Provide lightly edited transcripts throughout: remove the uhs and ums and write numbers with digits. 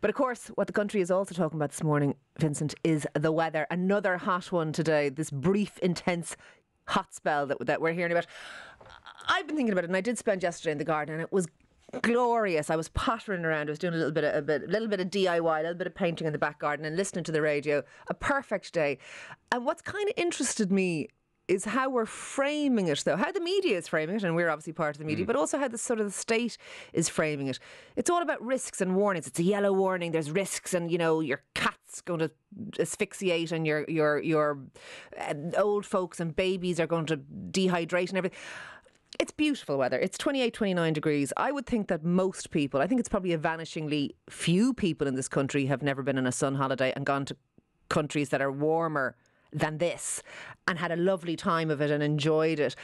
But of course, what the country is also talking about this morning, Vincent, is the weather. Another hot one today. This brief, intense hot spell that we're hearing about. I've been thinking about it, and I did spend yesterday in the garden, and it was glorious. I was pottering around. I was doing a little bit of DIY, a little bit of painting in the back garden, and listening to the radio. A perfect day. And what's kind of interested me is how we're framing it, though. How the media is framing it, and we're obviously part of the media, but also how the sort of the state is framing it. It's all about risks and warnings. It's a yellow warning. There's risks, and your cat's going to asphyxiate, and your old folks and babies are going to dehydrate and everything. It's beautiful weather. It's 28, 29 degrees. I would think that most people, I think it's probably a vanishingly few people in this country have never been on a sun holiday and gone to countries that are warmer than this and had a lovely time of it and enjoyed it.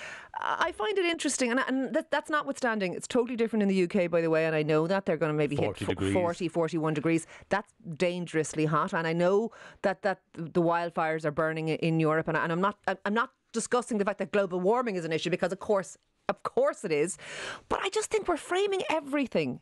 I find it interesting, and that's notwithstanding, it's totally different in the UK, by the way, and I know that they're going to maybe hit 40, 41 degrees. That's dangerously hot, and I know that the wildfires are burning in Europe, and I'm not discussing the fact that global warming is an issue, because of course it is, but I just think we're framing everything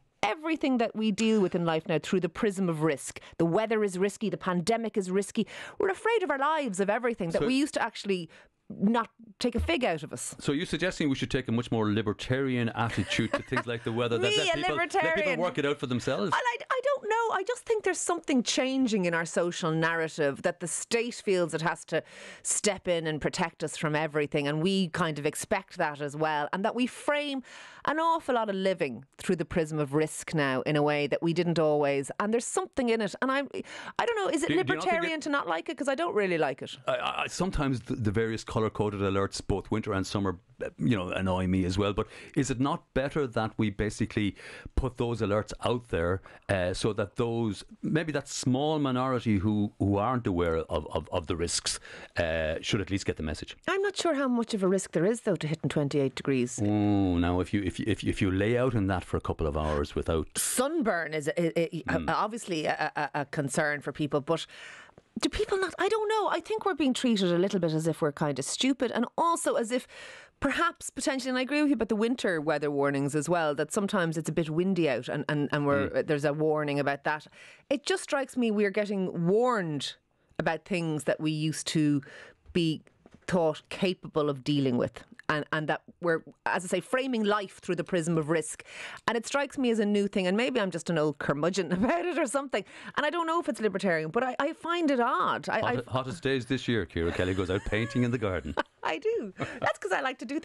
that we deal with in life now through the prism of risk. The weather is risky, the pandemic is risky. We're afraid of our lives, of everything that we used to actually not take a fig out of us. So you're suggesting we should take a much more libertarian attitude to things like the weather? Let people work it out for themselves? I don't know. I just think there's something changing in our social narrative, that the state feels it has to step in and protect us from everything, and we kind of expect that as well, and that we frame an awful lot of living through the prism of risk now in a way that we didn't always, and there's something in it, and I don't know, is it libertarian to not like it? Because I don't really like it. Sometimes the various colour-coded alerts, both winter and summer, annoy me as well. But is it not better that we basically put those alerts out there so that maybe that small minority who aren't aware of the risks should at least get the message? I'm not sure how much of a risk there is, though, to hitting 28 degrees. Oh, now if you lay out in that for a couple of hours without sunburn is obviously a concern for people, but do people not? I don't know. I think we're being treated a little bit as if we're kind of stupid, and also as if perhaps potentially, and I agree with you about the winter weather warnings as well, that sometimes it's a bit windy out and there's a warning about that. It just strikes me we're getting warned about things that we used to be thought capable of dealing with, and that we're, as I say, framing life through the prism of risk. And it strikes me as a new thing, and maybe I'm just an old curmudgeon about it or something, and I don't know if it's libertarian, but I find it odd. Hottest days this year, Ciara Kelly goes out painting in the garden. I do. That's because I like to do things